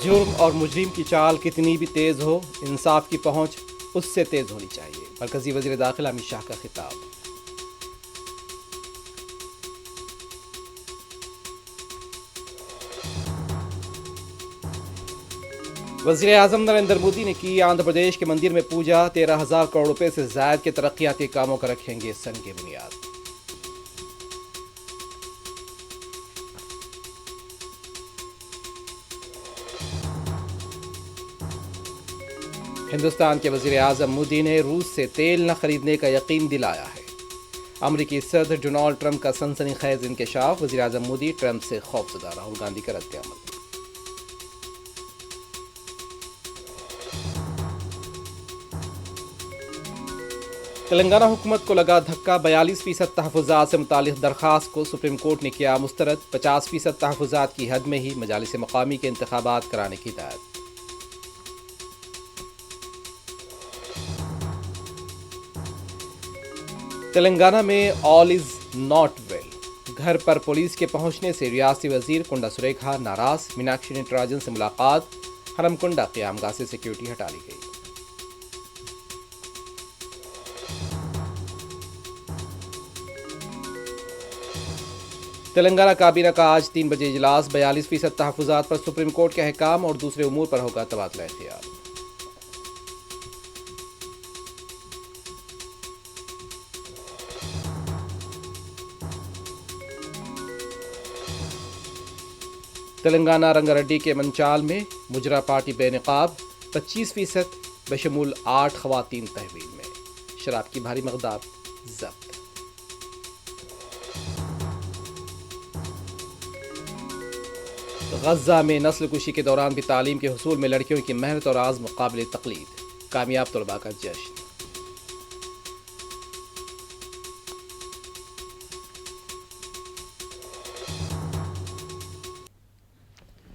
جرم اور مجرم کی چال کتنی بھی تیز ہو، انصاف کی پہنچ اس سے تیز ہونی چاہیے۔ مرکزی وزیر داخلہ امت شاہ کا خطاب۔ وزیر اعظم نریندر مودی نے کی آندھرا پردیش کے مندر میں پوجا، 13,000 کروڑ روپے سے زائد کے ترقیاتی کاموں کا رکھیں گے سنگ بنیاد۔ ہندوستان کے وزیر اعظم مودی نے روس سے تیل نہ خریدنے کا یقین دلایا ہے۔ امریکی صدر ڈونالڈ ٹرمپ کا سنسنی خیز انکشاف، وزیر اعظم مودی ٹرمپ سے خوفزدہ، راہل گاندھی کا رد عمل۔ تلنگانہ حکومت کو لگا دھکا، 42% تحفظات سے متعلق درخواست کو سپریم کورٹ نے کیا مسترد، 50% تحفظات کی حد میں ہی مجالس مقامی کے انتخابات کرانے کی ہدایت۔ تلنگانہ میں آل از ناٹ ویل، گھر پر پولیس کے پہنچنے سے ریاستی وزیر کنڈا سریکھا ناراض، میناکشی نٹراجن سے ملاقات، ہرم کنڈا قیام گاہ سے سیکیورٹی ہٹا لی گئی۔ تلنگانہ کابینہ کا آج 3 بجے اجلاس، 42% تحفظات پر سپریم کورٹ کے احکام اور دوسرے امور پر ہوگا تبادلہ خیال۔ تلنگانہ رنگا ریڈی کے منچال میں مجرا پارٹی بے نقاب، 25% بشمول 8 خواتین تحویل میں، شراب کی بھاری مقدار ضبط۔ غزہ میں نسل کشی کے دوران بھی تعلیم کے حصول میں لڑکیوں کی محنت اور عزم قابل تقلید، کامیاب طلباء کا جشن۔